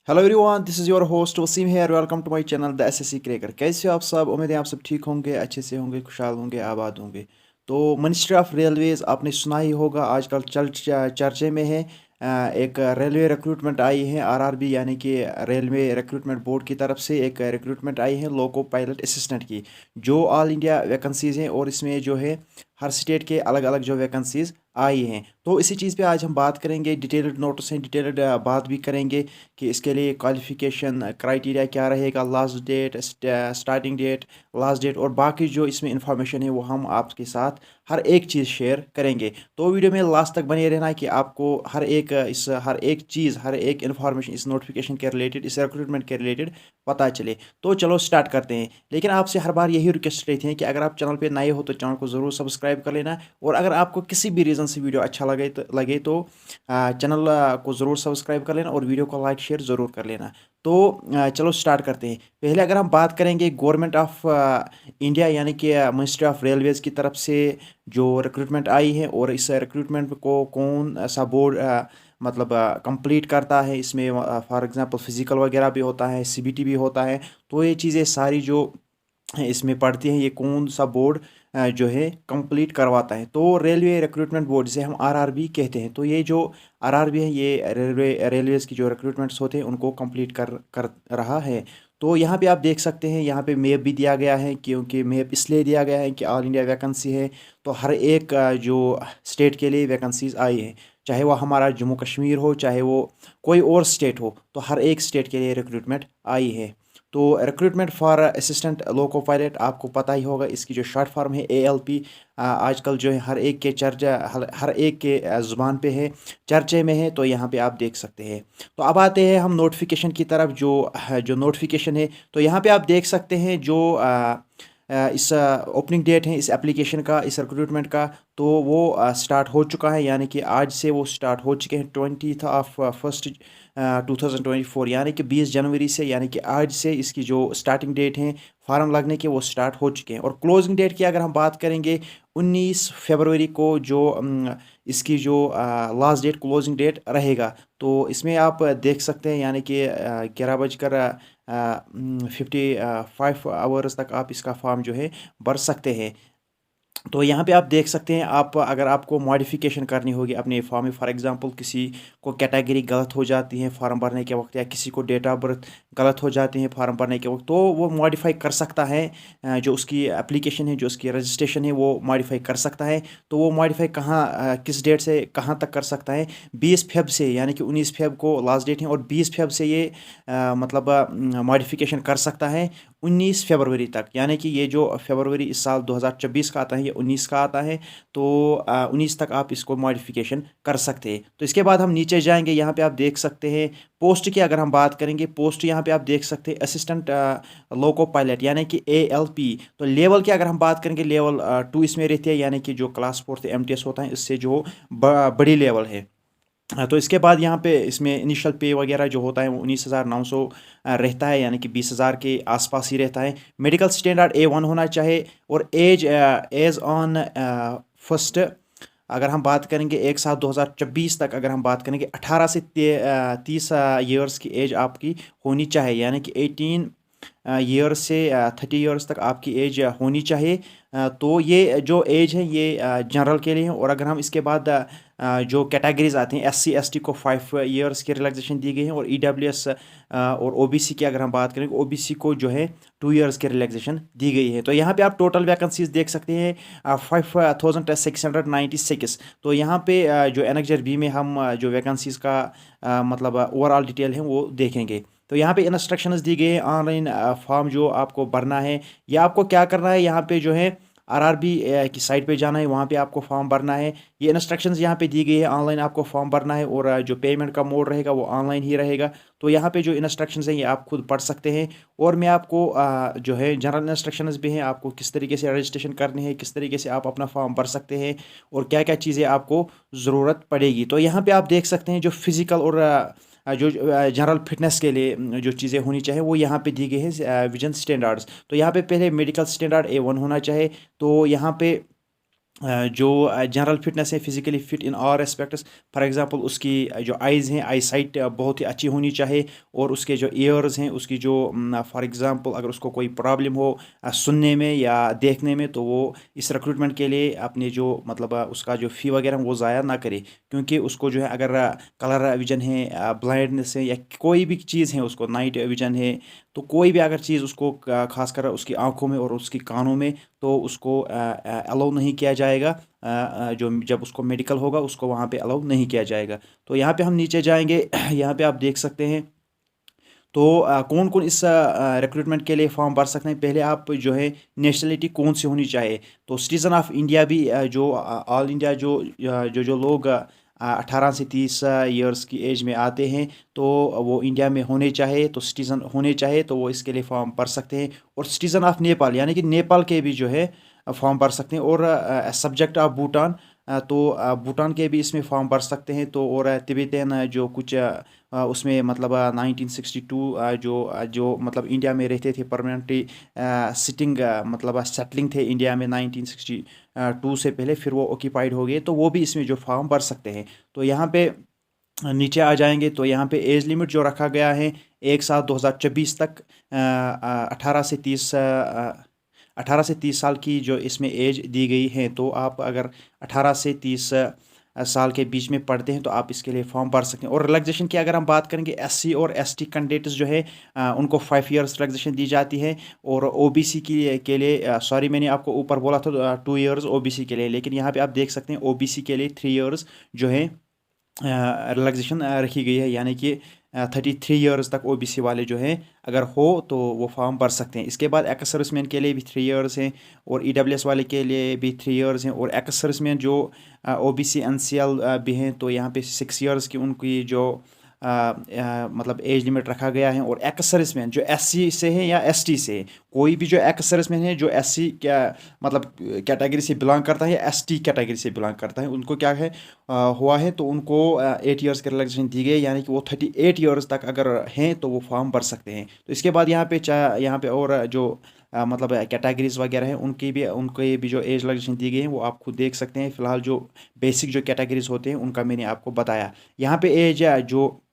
Hello everyone, this is your host Waseem here. Welcome to my channel the SSC cracker. कैसे हो आप सब? उम्मीद है आप सब ठीक होंगे, अच्छे से होंगे, खुशहाल होंगे, आबाद होंगे। तो मिनिस्ट्री ऑफ रेलवेज़ आपने सुना ही होगा, आजकल चर्चे में है। एक रेलवे रिक्रूटमेंट आई है आरआरबी यानी कि रेलवे रिक्रूटमेंट बोर्ड की तरफ से एक रिक्रूटमेंट आई है लोको पायलट असिस्टेंट की, जो ऑल इंडिया वैकेंसीज़ हैं और इसमें जो है हर स्टेट के अलग अलग जो वैकेंसीज़ आई हैं। तो इसी चीज़ पे आज हम बात करेंगे, डिटेल्ड नोटिस हैं, डिटेल्ड बात भी करेंगे कि इसके लिए क्वालिफ़िकेशन क्राइटेरिया क्या रहेगा, last date, starting date, last date और बाकी जो इसमें इंफॉर्मेशन है वो हम आपके साथ हर एक चीज़ शेयर करेंगे। तो वीडियो में लास्ट तक बने रहना है कि आपको हर एक चीज़, हर एक इन्फॉर्मेशन इस नोटिफिकेशन के रिलेटेड, इस रिक्रूटमेंट के रिलेटेड पता चले। तो चलो स्टार्ट करते हैं। लेकिन आपसे हर बार यही रिक्वेस्ट रहती है कि अगर आप चैनल पे नए हो तो चैनल को ज़रूर सब्सक्राइब कर लेना, और अगर आपको किसी भी रीज़न से वीडियो अच्छा लगे तो चैनल को ज़रूर सब्सक्राइब कर लेना और वीडियो को लाइक शेयर ज़रूर कर लेना। तो चलो स्टार्ट करते हैं। पहले अगर हम बात करेंगे गवर्नमेंट ऑफ इंडिया यानी कि मिनिस्ट्री ऑफ रेलवेज़ की तरफ से जो रिक्रूटमेंट आई है, और इस रिक्रूटमेंट को कौन सा बोर्ड मतलब कंप्लीट करता है, इसमें फॉर एग्जांपल फिज़िकल वगैरह भी होता है, सीबीटी भी होता है। तो ये चीज़ें सारी जो इसमें पढ़ती हैं, ये कौन सा बोर्ड जो है कंप्लीट करवाता है, तो रेलवे रिक्रूटमेंट बोर्ड, जिसे हम आरआरबी कहते हैं। तो ये जो आरआरबी है, ये रेलवेज़ की जो रिक्रूटमेंट्स होते हैं उनको कंप्लीट कर कर रहा है। तो यहाँ पे आप देख सकते हैं, यहाँ पे मैप भी दिया गया है, क्योंकि मैप इसलिए दिया गया है कि ऑल इंडिया वैकेंसी है। तो हर एक जो स्टेट के लिए वैकेंसीज आई है, चाहे वो हमारा जम्मू कश्मीर हो, चाहे वो कोई और स्टेट हो, तो हर एक स्टेट के लिए रिक्रूटमेंट आई है। तो recruitment for assistant loco pilot, आपको पता ही होगा, इसकी जो शॉर्ट फॉर्म है ALP। आजकल जो है हर एक के चर्चा, हर एक के ज़ुबान पे है, चर्चे में है। तो यहाँ पे आप देख सकते हैं। तो अब आते हैं हम नोटिफिकेशन की तरफ। जो नोटिफिकेशन है, तो यहाँ पे आप देख सकते हैं जो इस ओपनिंग डेट है इस एप्लीकेशन का, इस रिक्रूटमेंट का, तो वो स्टार्ट हो चुका है, यानी कि आज से वो स्टार्ट हो चुके हैं 20 ऑफ 2024, यानी कि 20 जनवरी से, यानी कि आज से इसकी जो स्टार्टिंग डेट है फार्म लगने के, वो स्टार्ट हो चुके हैं। और क्लोजिंग डेट की अगर हम बात करेंगे, 19 फरवरी को जो इसकी जो लास्ट डेट, क्लोजिंग डेट रहेगा। तो इसमें आप देख सकते हैं, यानी कि 11 बजकर 55 आवर्स तक आप इसका फॉर्म जो है भर सकते हैं। तो यहाँ पे आप देख सकते हैं, आप अगर आपको मॉडिफिकेशन करनी होगी अपने फॉर्म में, फॉर एग्जांपल किसी को कैटेगरी गलत हो जाती है फॉर्म भरने के वक्त, या किसी को डेट ऑफ बर्थ गलत हो जाती है फॉर्म भरने के वक्त, तो वो मॉडिफाई कर सकता है। जो उसकी एप्लीकेशन है, जो उसकी रजिस्ट्रेशन है, वो मॉडिफाई कर सकता है। तो वो मॉडिफाई किस डेट से कहाँ तक कर सकता है? 20 फेब से, यानी कि 19 फेब को लास्ट डेट है, और 20 फेब से ये मतलब मॉडिफिकेशन कर सकता है 19 फरवरी तक। यानी कि ये जो फरवरी इस साल 2024 का आता है, ये 19 का आता है। तो 19 तक आप इसको मॉडिफिकेशन कर सकते हैं। तो इसके बाद हम नीचे जाएंगे, यहाँ पे आप देख सकते हैं पोस्ट की अगर हम बात करेंगे, पोस्ट यहाँ पे आप देख सकते हैं असिस्टेंट लोको पायलट यानी कि ALP। तो लेवल की अगर हम बात करेंगे, लेवल 2 इसमें रहती है, यानी कि जो क्लास 4 MTS होता है, इससे जो बड़ी लेवल है। तो इसके बाद यहाँ पे इसमें इनिशियल पे वगैरह जो होता है वो 19,900 रहता है, यानी कि 20,000 के आसपास ही रहता है। मेडिकल स्टैंडर्ड A1 होना चाहिए, और एज ऑन फर्स्ट अगर हम बात करेंगे 1/7/2024 तक, अगर हम बात करेंगे 18 से 30 ईयर्स की एज आपकी होनी चाहिए, यानी कि 18 ईयर्स से 30 ईयर्स तक आपकी एज होनी चाहिए। तो ये जो एज है ये जनरल के लिए है। और अगर हम इसके बाद जो कैटेगरीज आती हैं, SC ST को 5 ईयर्स की रिलैक्सेशन दी गई है, और EWS और OBC की अगर हम बात करें, OBC को जो है 2 ईयर्स की रिलैक्सेशन दी गई है। तो यहाँ पे आप टोटल वैकेंसीज देख सकते हैं 5696। तो यहाँ पे जो एनेक्जर B में हम जो वैकेंसीज का मतलब ओवरऑल डिटेल है वो देखेंगे। तो यहाँ पे इंस्ट्रक्शंस दी गई है, ऑनलाइन फॉर्म जो आपको भरना है, या आपको क्या करना है, यहाँ पे जो है आरआरबी की साइट पे जाना है, वहाँ पे आपको फॉर्म भरना है। ये इंस्ट्रक्शंस यहाँ पे दी गई है, ऑनलाइन आपको फॉर्म भरना है, और जो पेमेंट का मोड रहेगा वो ऑनलाइन ही रहेगा। तो यहाँ पे जो इंस्ट्रक्शंस हैं ये आप खुद पढ़ सकते हैं। और मैं आपको जो है जनरल इंस्ट्रक्शंस भी हैं, आपको किस तरीके से रजिस्ट्रेशन करनी है, किस तरीके से आप अपना फॉर्म भर सकते हैं, और क्या क्या चीज़ें आपको ज़रूरत पड़ेगी। तो यहाँ पर आप देख सकते हैं जो फिज़िकल और जो जनरल फिटनेस के लिए जो चीज़ें होनी चाहिए वो यहाँ पे दी गई है विजन स्टैंडर्ड्स। तो यहाँ पे पहले मेडिकल स्टैंडर्ड A1 होना चाहिए। तो यहाँ पे जो जनरल फिटनेस है, physically fit in all respects. For example उसकी जो आइज़ हैं, आई साइट बहुत ही अच्छी होनी चाहिए, और उसके जो ईयर्स हैं, उसकी जो फॉर एग्जांपल अगर उसको कोई प्रॉब्लम हो सुनने में या देखने में, तो वो इस रिक्रूटमेंट के लिए अपने जो मतलब उसका जो फ़ी वगैरह वो ज़ाया ना करे, क्योंकि उसको जो है अगर कलर विजन है, ब्लाइंडनेस है, या कोई भी चीज़ है, उसको नाइट विजन है, तो कोई भी अगर चीज़ उसको खासकर उसकी आंखों में और उसकी कानों में, तो उसको अलाउ नहीं किया जाएगा। जो जब उसको मेडिकल होगा उसको वहाँ पे अलाउ नहीं किया जाएगा। तो यहाँ पे हम नीचे जाएंगे यहाँ पे आप देख सकते हैं। तो कौन कौन इस रिक्रूटमेंट के लिए फॉर्म भर सकते हैं। पहले आप जो है नेशनलिटी कौन सी होनी चाहिए, तो सिटीज़न ऑफ इंडिया भी जो ऑल इंडिया जो लोग 18 से 30 ईयर्स की एज में आते हैं, तो वो इंडिया में होने चाहिए, तो सिटीज़न होने चाहिए, तो वो इसके लिए फॉर्म भर सकते हैं। और सिटीज़न ऑफ नेपाल यानी कि नेपाल के भी जो है फॉर्म भर सकते हैं। और सब्जेक्ट ऑफ भूटान, तो भूटान के भी इसमें फॉर्म भर सकते हैं। तो और तिब्बतन जो कुछ उसमें मतलब 1962 जो मतलब इंडिया में रहते थे परमानेंटली सिटिंग, मतलब सेटलिंग थे इंडिया में 1962 से पहले, फिर वो ऑक्यूपाइड हो गए, तो वो भी इसमें जो फॉर्म भर सकते हैं। तो यहाँ पे नीचे आ जाएंगे, तो यहाँ पे एज लिमिट जो रखा गया है 1/7/2024 तक 18 से 30 साल की जो इसमें एज दी गई है। तो आप अगर 18 से 30 साल के बीच में पढ़ते हैं, तो आप इसके लिए फॉर्म भर सकते हैं। और रिलैक्सेशन की अगर हम बात करेंगे, एससी और एसटी कैंडिडेट्स जो है उनको 5 ईयर्स रिलैक्सेशन दी जाती है। और ओबीसी के लिए सॉरी, मैंने आपको ऊपर बोला था 2 ईयर्स ओबीसी के लिए, लेकिन यहाँ पे आप देख सकते हैं ओबीसी के लिए 3 ईयर्स जो है रिलैक्सेशन रखी गई है, यानी कि 33 ईयर्स तक ओबीसी वाले जो हैं अगर हो तो वो फॉर्म भर सकते हैं। इसके बाद एक्स सर्विसमैन के लिए भी 3 ईयर्स हैं, और ईडब्ल्यूएस वाले के लिए भी 3 ईयर्स हैं। और एक्स सर्विसमैन जो ओबीसी एनसीएल भी हैं, तो यहाँ पे 6 ईयर्स की उनकी जो मतलब एज लिमिट रखा गया है। और एक्स सर्विसमैन जो एससी से है या एसटी से है, कोई भी जो एक्स सर्विसमैन है जो एससी क्या मतलब कैटेगरी से बिलोंग करता है या एसटी कैटेगरी से बिलोंग करता है, उनको क्या है हुआ है, तो उनको 8 ईयर्स की रिलैक्सेशन दी गई, यानी कि वो 38 ईयर्स तक अगर हैं तो वो फॉर्म भर सकते हैं। तो इसके बाद यहाँ पे और जो मतलब कैटेगरीज वगैरह हैं उनके भी जो एज रिलैक्सेशन दी गई है, वो आप खुद देख सकते हैं। फिलहाल जो बेसिक जो कैटेगरीज होते हैं उनका मैंने आपको बताया। यहाँ पे एज जो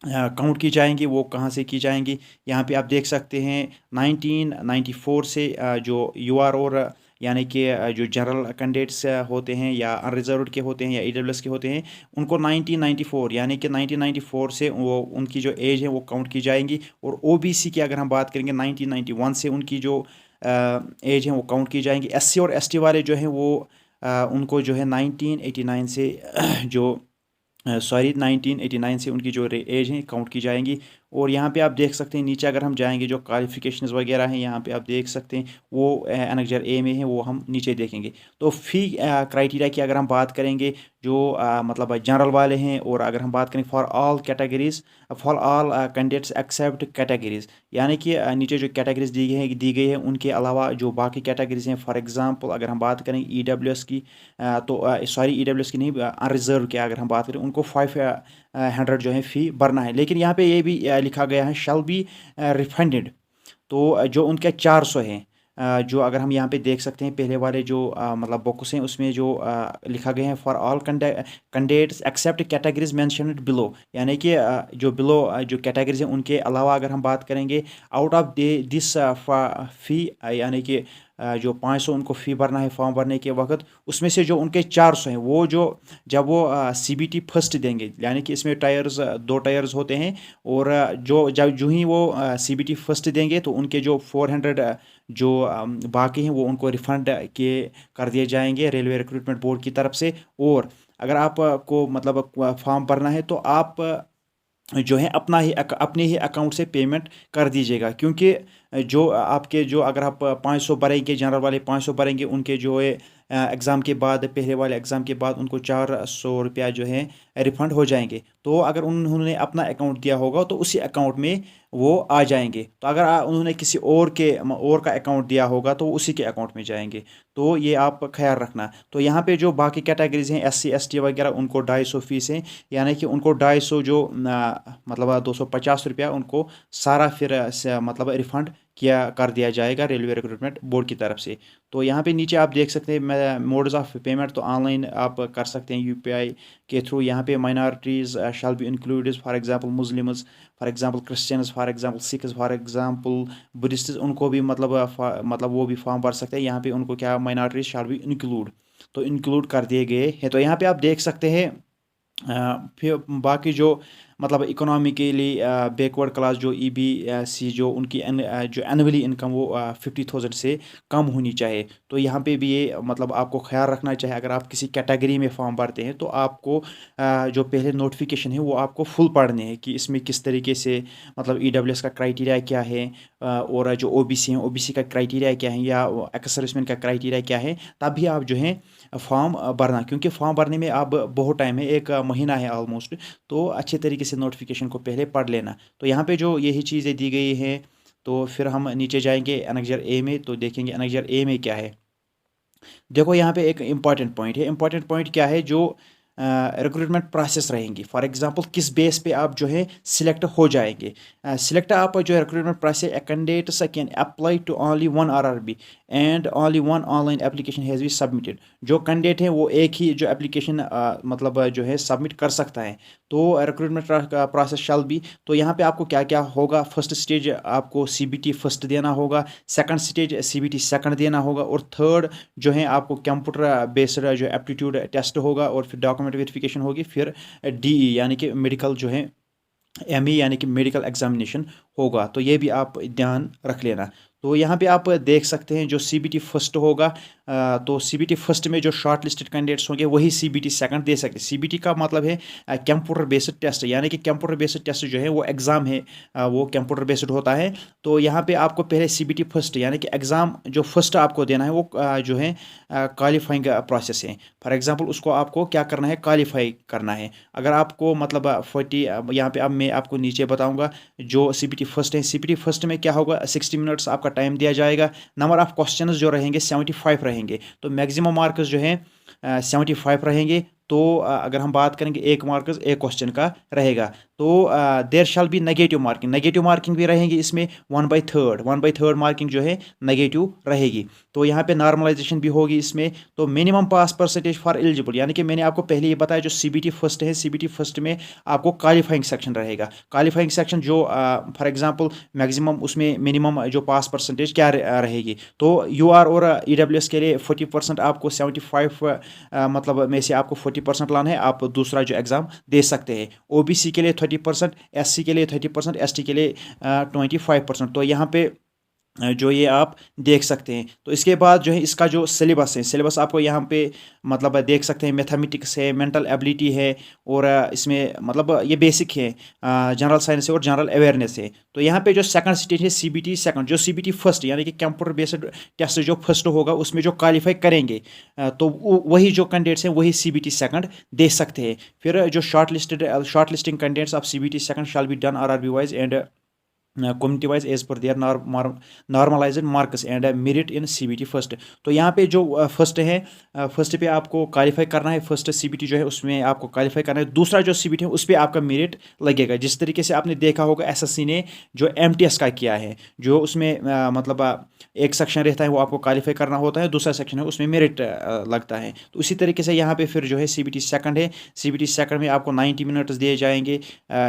काउंट की जाएंगी वो कहाँ से की जाएंगी, यहाँ पे आप देख सकते हैं 1994 से जो यूआर और यानी कि जो जनरल कैंडिडेट्स होते हैं या अनरिजर्व्ड के होते हैं या ईडब्ल्यूएस के होते हैं, उनको 1994 यानी कि 1994 से वो उनकी जो एज है वो काउंट की जाएंगी। और ओबीसी की अगर हम बात करेंगे 1991 से उनकी जो एज है वो काउंट की जाएंगी। एससी और एसटी वाले जो हैं वो उनको जो है 1989 से जो 1989 से उनकी जो एज है काउंट की जाएंगी। और यहाँ पे आप देख सकते हैं नीचे अगर हम जाएंगे जो क्वालिफिकेशंस वगैरह हैं यहाँ पे आप देख सकते हैं, वो एनेक्जर ए में है, वो हम नीचे देखेंगे। तो फ़ी क्राइटेरिया की अगर हम बात करेंगे, जो मतलब जनरल वाले हैं, और अगर हम बात करें for all categories, for all candidates except categories, यानी कि नीचे जो कैटेगरीज दी गई है उनके अलावा जो बाकी कैटेगरीज हैं, फॉर एग्जांपल अगर हम बात करें ईडब्ल्यूएस की, तो सॉरी ईडब्ल्यूएस की नहीं, अनरिजर्व की अगर हम बात करें उनको 500 जो है फ़ी भरना है। लेकिन यहाँ पे ये भी लिखा गया है शैल बी रिफंडेड। तो जो उनके 400 हैं, जो अगर हम यहाँ पे देख सकते हैं पहले वाले जो मतलब बॉक्स हैं उसमें जो लिखा गया है for all candidates except categories mentioned below, यानी कि जो बिलो जो कैटेगरीज हैं उनके अलावा अगर हम बात करेंगे आउट ऑफ दिस फ़ी, यानी कि जो 500 उनको फ़ी भरना है फॉर्म भरने के वक्त, उसमें से जो उनके 400 हैं वो जो जब वो सीबीटी फर्स्ट देंगे, यानी कि इसमें टायर्स 2 टायर्स होते हैं, और जो ही वो सीबीटी फर्स्ट देंगे तो उनके जो 400 जो बाकी हैं वो उनको रिफ़ंड कर दिए जाएंगे रेलवे रिक्रूटमेंट बोर्ड की तरफ से। और अगर आपको मतलब फॉर्म भरना है तो आप जो है अपने ही अकाउंट से पेमेंट कर दीजिएगा, क्योंकि जो आपके जो अगर आप 500 भरेंगे, जनरल वाले 500 भरेंगे, उनके जो है एग्ज़ाम के बाद, पहले वाले एग्ज़ाम के बाद उनको 400 रुपया जो है रिफ़ंड हो जाएंगे। तो अगर उन्होंने अपना अकाउंट दिया होगा तो उसी अकाउंट में वो आ जाएंगे। तो अगर उन्होंने किसी और का अकाउंट दिया होगा तो उसी के अकाउंट में जाएंगे। तो ये आप ख्याल रखना। तो यहाँ पे जो बाकी कैटेगरीज हैं एससी एसटी वगैरह उनको 250 फीस हैं, यानी कि उनको 250 जो मतलब 250 रुपया उनको सारा फिर मतलब रिफ़ंड किया कर दिया जाएगा रेलवे रिक्रूटमेंट बोर्ड की तरफ से। तो यहाँ पे नीचे आप देख सकते हैं मोड्स ऑफ पेमेंट, तो ऑनलाइन आप कर सकते हैं यूपीआई के थ्रू। यहाँ पे minorities shall be included, for example Muslims, for example Christians, for example Sikhs, for example Buddhists, उनको भी मतलब वो भी फॉर्म भर सकते हैं। यहाँ पे उनको क्या माइनॉरिटीज शैल बी इंक्लूड, तो इंक्लूड कर दिए गए हैं। तो यहाँ पे आप देख सकते हैं फिर बाकी जो मतलब इकोनॉमिकली बैकवर्ड क्लास जो ईबीसी जो उनकी जो एनुअली इनकम वो 50,000 से कम होनी चाहिए। तो यहाँ पे भी ये मतलब आपको ख्याल रखना चाहिए, अगर आप किसी कैटेगरी में फॉर्म भरते हैं तो आपको जो पहले नोटिफिकेशन है वो आपको फुल पढ़ने हैं कि इसमें किस तरीके से मतलब ईडब्ल्यूएस का क्राइटेरिया क्या है, और जो ओबीसी हैं ओबीसी का क्राइटेरिया क्या है, या एक्स सर्विसमैन का क्राइटेरिया क्या है। तभी आप जो है फॉर्म भरना, क्योंकि फॉर्म भरने में अब बहुत टाइम है, एक महीना है ऑलमोस्ट। तो अच्छे तरीके से नोटिफिकेशन को पहले पढ़ लेना। तो यहाँ पे जो यही चीज़ें दी गई हैं, तो फिर हम नीचे जाएंगे एनेक्जर ए में, तो देखेंगे एनेक्जर ए में क्या है। देखो यहाँ पे एक इम्पॉर्टेंट पॉइंट है। इम्पॉर्टेंट पॉइंट क्या है, जो रिक्रूटमेंट प्रोसेस रहेंगी, फॉर एग्जांपल किस बेस पे आप जो है सिलेक्ट हो जाएंगे। सिलेक्ट आप जो है recruitment process, a candidates can apply to only one RRB and only one online application has be submitted. जो कैंडिडेट है वो एक ही जो एप्लीकेशन मतलब जो है सबमिट कर सकता है। तो रिक्रूटमेंट प्रोसेस शैल बी, तो यहाँ पे आपको क्या क्या होगा, फर्स्ट स्टेज आपको सीबीटी फर्स्ट देना होगा, सेकंड स्टेज सीबीटी सेकंड देना होगा, और थर्ड जो है आपको कंप्यूटर बेस्ड जो एप्टीट्यूड टेस्ट होगा, और फिर डॉक्यूमेंट वेरिफिकेशन होगी, फिर डीई यानी कि मेडिकल जो है एमई यानी कि मेडिकल एग्जामिनेशन होगा। तो ये भी आप ध्यान रख लेना। तो यहाँ पे आप देख सकते हैं जो सीबीटी फर्स्ट होगा, तो सीबीटी फर्स्ट में जो शॉर्ट लिस्टेड कैंडिडेट्स होंगे वही सीबीटी सेकंड दे सकते हैं। सीबीटी का मतलब है कंप्यूटर बेस्ड टेस्ट, यानी कि कंप्यूटर बेस्ड टेस्ट जो है वो एग्ज़ाम है, वो कंप्यूटर बेस्ड होता है। तो यहाँ पे आपको पहले सीबीटी फर्स्ट यानी कि एग्ज़ाम जो फर्स्ट आपको देना है वो जो है क्वालिफाइंग प्रोसेस है। फॉर एग्जांपल उसको आपको क्या करना है, क्वालिफाई करना है। अगर आपको मतलब 40 यहाँ पे अब मैं आपको नीचे बताऊँगा जो सीबीटी फर्स्ट है। सीबीटी फर्स्ट में क्या होगा, 60 मिनट्स आपका टाइम दिया जाएगा। नंबर ऑफ क्वेश्चंस जो रहेंगे 75 रहेंगे, तो मैक्सिमम मार्क्स जो है 75 रहेंगे। तो अगर हम बात करेंगे एक मार्क्स एक क्वेश्चन का रहेगा। तो there shall be negative marking, negative marking भी रहेंगी इसमें 1/3 मार्किंग जो है नेगेटिव रहेगी। तो यहाँ पे नॉर्मलाइजेशन भी होगी इसमें। तो minimum pass percentage for eligible, यानी कि मैंने आपको पहले ही बताया जो सीबीटी फर्स्ट है, सीबीटी फर्स्ट में आपको क्वालिफाइंग सेक्शन रहेगा। क्वालिफाइंग सेक्शन जो फॉर एग्जांपल मैक्सिमम उसमें मिनिमम जो पास परसेंटेज क्या रहेगी। तो यूआर और ईडब्ल्यूएस के लिए 40% आपको 75 मतलब में से आपको 40% लाना है, आप दूसरा जो एग्ज़ाम दे सकते हैं। ओबीसी के लिए 30%, एससी के लिए 30%, एसटी के लिए 25%। तो यहाँ पे जो ये आप देख सकते हैं। तो इसके बाद जो है इसका जो सिलेबस है, सिलेबस आपको यहाँ पे मतलब देख सकते हैं। मैथमेटिक्स है, मेंटल एबिलिटी है, और इसमें मतलब ये बेसिक है, जनरल साइंस है और जनरल अवेयरनेस है। तो यहाँ पे जो सेकंड स्टेज है सीबीटी सेकंड, जो सीबीटी फर्स्ट यानी कि कंप्यूटर बेस्ड टेस्ट जो फर्स्ट होगा उसमें जो क्वालिफाई करेंगे, तो वही जो कैंडिडेट्स हैं वही सीबीटी सेकंड दे सकते हैं। फिर जो short listing candidates of CBT second shall be done RRB wise and community wise as per their normalised marks and merit in CBT first. तो यहाँ पे जो फर्स्ट है, फर्स्ट पे आपको क्वालिफाई करना है, फर्स्ट सीबीटी जो है उसमें आपको क्वालिफाई करना है। दूसरा जो सीबीटी है उस पर आपका मेरिट लगेगा। जिस तरीके से आपने देखा होगा एसएससी ने जो एमटीएस का किया है, जो उसमें मतलब एक सेक्शन रहता है वो आपको क्वालिफाई करना होता है, दूसरा सेक्शन है उसमें मेरिट लगता है। तो इसी तरीके से यहाँ पे फिर जो है सीबीटी सेकंड है, सीबीटी सेकंड में आपको 90 मिनट्स दिए जाएंगे,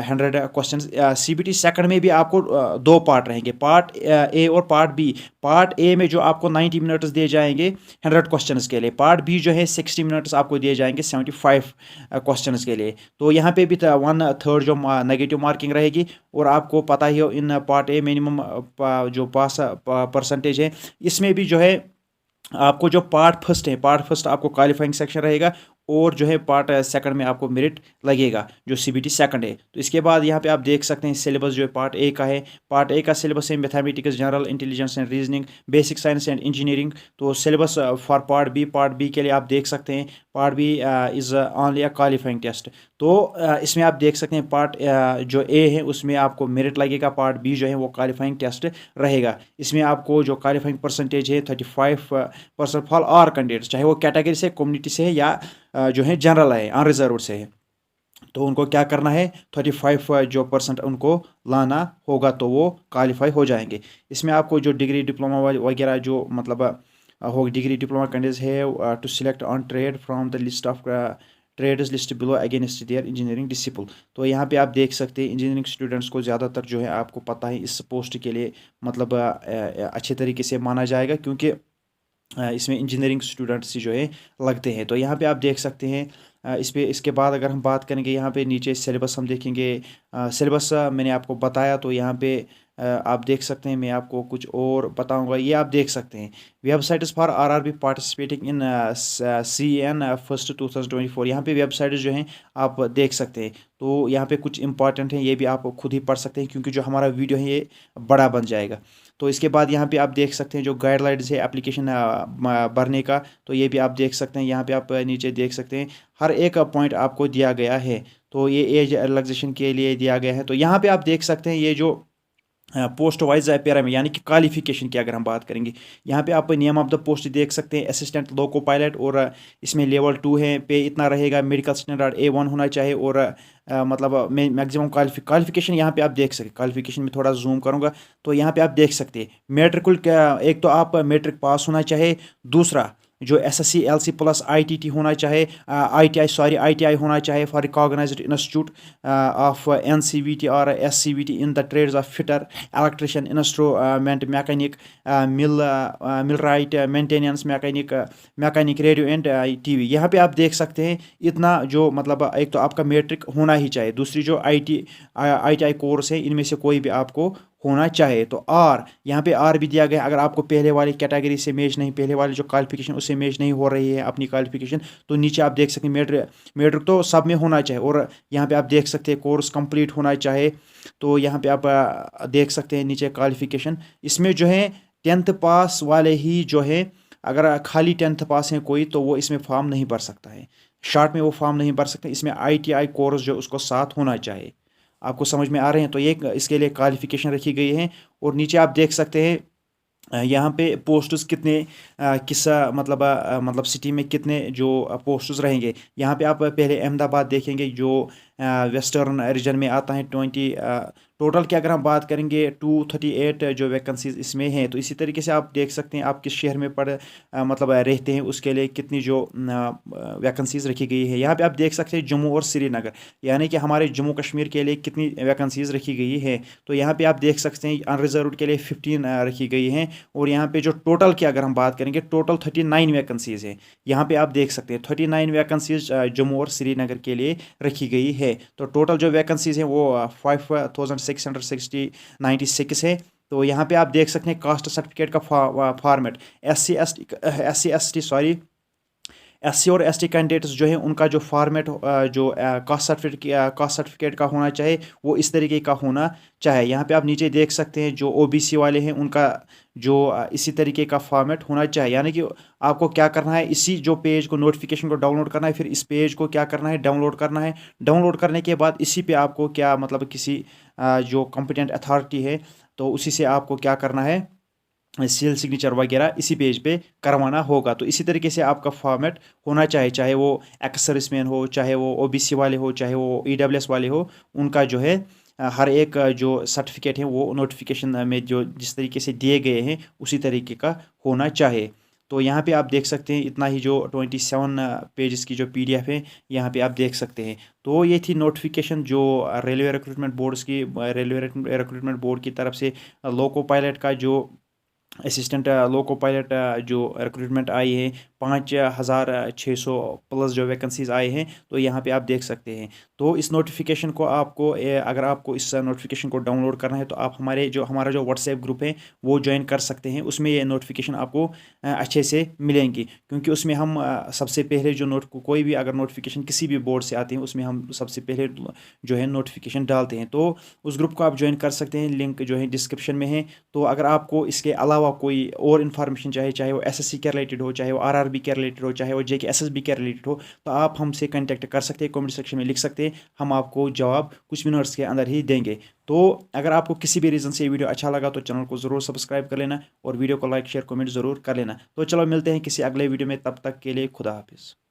100 क्वेश्चन। सीबीटी सेकंड में भी आपको दो पार्ट रहेंगे, पार्ट ए और पार्ट बी। पार्ट ए में जो आपको 90 मिनट्स दिए जाएंगे 100 क्वेश्चंस के लिए, पार्ट बी जो है 60 मिनट्स आपको दिए जाएंगे 75 क्वेश्चंस के लिए। तो यहाँ पे भी 1/3 जो नेगेटिव मार्किंग रहेगी। और आपको पता ही हो इन पार्ट ए मिनिमम जो पास परसेंटेज है, इसमें भी जो है आपको जो पार्ट फर्स्ट है, पार्ट फर्स्ट आपको क्वालिफाइंग सेक्शन रहेगा, और जो है पार्ट सेकंड में आपको मेरिट लगेगा जो सीबीटी सेकंड है। तो इसके बाद यहाँ पे आप देख सकते हैं सिलेबस जो है पार्ट ए का है। पार्ट ए का सिलेबस है mathematics, general intelligence and reasoning, basic science and engineering. तो सिलेबस फॉर पार्ट बी के लिए आप देख सकते हैं part B is only a qualifying test. तो इसमें आप देख सकते हैं पार्ट जो ए है उसमें आपको मेरिट लगेगा, पार्ट बी जो है वो क्वालिफाइंग टेस्ट रहेगा। इसमें आपको जो क्वालिफाइंग परसेंटेज है 35% फॉर ऑल कैंडिडेट्स, चाहे वो कैटेगरी से, कम्युनिटी से है, या जो है जनरल है, अनरिजर्व से है। तो उनको क्या करना है, 35 जो % उनको लाना होगा, तो वो क्वालिफाई हो जाएंगे। इसमें आपको जो डिग्री डिप्लोमा वगैरह जो मतलब हो डिग्री डिप्लोमा कैंडिडेट्स है to select on trade from the list of trades list below against their engineering discipline. तो यहाँ पे आप देख सकते हैं इंजीनियरिंग स्टूडेंट्स को ज़्यादातर जो है आपको पता है इस पोस्ट के लिए मतलब अच्छे तरीके से माना जाएगा, क्योंकि इसमें इंजीनियरिंग स्टूडेंट्स ही जो है लगते हैं। तो यहाँ पे आप देख सकते हैं इस पे इसके बाद अगर हम बात करेंगे यहाँ पे नीचे सिलेबस हम देखेंगे। सिलेबस मैंने आपको बताया, तो यहाँ पे आप देख सकते हैं, मैं आपको कुछ और बताऊंगा। ये आप देख सकते हैं websites for RRB participating in CN first 2024। यहाँ पे वेबसाइट्स जो हैं आप देख सकते हैं। तो यहाँ पे कुछ इंपॉर्टेंट हैं, ये भी आप खुद ही पढ़ सकते हैं, क्योंकि जो हमारा वीडियो है ये बड़ा बन जाएगा। तो इसके बाद यहाँ पे आप देख सकते हैं जो गाइडलाइंस है एप्लीकेशन भरने का, तो ये भी आप देख सकते हैं। यहाँ पे आप नीचे देख सकते हैं हर एक पॉइंट आपको दिया गया है। तो ये एज रिलैक्सेशन के लिए दिया गया है। तो यहाँ पे आप देख सकते हैं ये जो पोस्ट वाइज पैरामीटर यानी कि क्वालिफिकेशन की अगर हम बात करेंगे, यहाँ पे आप नेम ऑफ द पोस्ट देख सकते हैं, असिस्टेंट लोको पायलट, और इसमें लेवल 2 है, पे इतना रहेगा, मेडिकल स्टैंडर्ड A1 होना चाहिए, और मतलब मैक्सिमम क्वालिफिकेशन यहाँ पे आप देख सकते हैं। क्वालिफिकेशन में थोड़ा जूम करूँगा तो यहाँ पे आप देख सकते हैं मेट्रिकुल एक तो आप मेट्रिक पास होना चाहिए, दूसरा जो SSC LC प्लस ITT होना चाहे, ITI होना चाहिए for recognised institute of NCVT और SCVT in the trades of fitter, electrician, instrument mechanic, millwright maintenance mechanic radio and TV। यहाँ पे आप देख सकते हैं इतना जो मतलब एक तो आपका मैट्रिक होना ही चाहिए, दूसरी जो ITI कोर्स है इनमें से कोई भी आपको होना चाहिए। तो यहाँ पे भी दिया गया, अगर आपको पहले वाली कैटेगरी से मैच नहीं, पहले वाली जो क्वालिफिकेशन उससे मैच नहीं हो रही है अपनी क्वालिफिकेशन, तो नीचे आप देख सकते हैं मेट्रिक तो सब में होना चाहिए, और यहाँ पे आप देख सकते हैं कोर्स कंप्लीट होना चाहिए। तो यहाँ पे आप देख सकते हैं नीचे क्वालिफिकेशन, इसमें जो है 10th पास वाले ही जो है, अगर खाली 10th पास है कोई तो वो इसमें फॉर्म नहीं भर सकता है, शॉर्ट में वो फॉर्म नहीं भर सकते। इसमें ITI कोर्स जो उसको साथ होना चाहिए। आपको समझ में आ रहे हैं? तो ये इसके लिए क्वालिफिकेशन रखी गई है। और नीचे आप देख सकते हैं यहाँ पे पोस्ट्स कितने किस मतलब सिटी में कितने जो पोस्ट्स रहेंगे। यहाँ पे आप पहले अहमदाबाद देखेंगे जो वेस्टर्न रीजन में आता है। 20 टोटल की अगर हम बात करेंगे 238 जो वैकेंसीज इसमें हैं। तो इसी तरीके से आप देख सकते हैं आप किस शहर में मतलब रहते हैं उसके लिए कितनी जो वैकेंसीज रखी गई है। यहाँ पे आप देख सकते हैं जम्मू और श्रीनगर, यानी कि हमारे जम्मू कश्मीर के लिए कितनी वैकेंसीज रखी गई है। तो यहाँ पे आप देख सकते हैं अनरिजर्व के लिए 15 रखी गई हैं। और यहाँ पे जो टोटल की अगर हम बात करेंगे टोटल 39 वैकेंसीज हैं। यहाँ पे आप देख सकते हैं 39 वैकेंसीज जम्मू और श्रीनगर के लिए रखी गई है। तो टोटल जो वैकेंसीज हैं वो 5696 है। तो यहाँ पे आप देख सकते हैं कास्ट सर्टिफिकेट का फॉर्मेट SC और ST कैंडिडेट्स जो है उनका जो फॉर्मेट जो कास्ट सर्टिफिकेट का होना चाहिए वो इस तरीके का होना चाहिए। यहाँ पे आप नीचे देख सकते हैं जो OBC वाले हैं उनका जो इसी तरीके का फॉर्मेट होना चाहिए। यानी कि आपको क्या करना है, इसी जो पेज को नोटिफिकेशन को डाउनलोड करना है, फिर इस पेज को क्या करना है, डाउनलोड करना है। डाउनलोड करने के बाद इसी पे आपको क्या मतलब किसी जो कॉम्पिटेंट अथॉरिटी है तो उसी से आपको क्या करना है, सील सिग्नेचर वगैरह इसी पेज पे करवाना होगा। तो इसी तरीके से आपका फॉर्मेट होना चाहिए, चाहे वो एक्स सर्विसमैन हो, चाहे वो OBC वाले हो, चाहे वो EWS वाले हो, उनका जो है हर एक जो सर्टिफिकेट है वो नोटिफिकेशन में जो जिस तरीके से दिए गए हैं उसी तरीके का होना चाहिए। तो यहाँ पे आप देख सकते हैं इतना ही जो 27 पेजेस की जो PDF है यहाँ पे आप देख सकते हैं। तो ये थी नोटिफिकेशन जो रेलवे रिक्रूटमेंट बोर्ड की तरफ से लोको पायलट का जो असिस्टेंट लोको पायलट जो रिक्रूटमेंट आई है 5600 प्लस जो वैकेंसीज आए हैं। तो यहाँ पे आप देख सकते हैं। तो इस नोटिफिकेशन को आपको अगर आपको इस नोटिफिकेशन को डाउनलोड करना है तो आप हमारा जो WhatsApp ग्रुप है वो ज्वाइन कर सकते हैं। उसमें ये नोटिफिकेशन आपको अच्छे से मिलेंगी, क्योंकि उसमें हम सबसे पहले जो कोई भी अगर नोटिफिकेशन किसी भी बोर्ड से आते हैं उसमें हम सबसे पहले जो है नोटिफिकेशन डालते हैं। तो उस ग्रुप को आप ज्वाइन कर सकते हैं, लिंक जो है डिस्क्रिप्शन में है। तो अगर आपको इसके अलावा कोई और इन्फॉर्मेशन चाहे वो SSC के रिलेटेड हो, चाहे वो RRB के रिलेटेड हो, चाहे वो JK SSB के रिलेटेड हो, तो आप हमसे कांटेक्ट कर सकते हैं, कमेंट सेक्शन में लिख सकते हैं, हम आपको जवाब कुछ मिनट्स के अंदर ही देंगे। तो अगर आपको किसी भी रीज़न से ये वीडियो अच्छा लगा तो चैनल को ज़रूर सब्सक्राइब कर लेना और वीडियो को लाइक शेयर कमेंट ज़रूर कर लेना। तो चलो मिलते हैं किसी अगले वीडियो में, तब तक के लिए खुदा हाफिज़।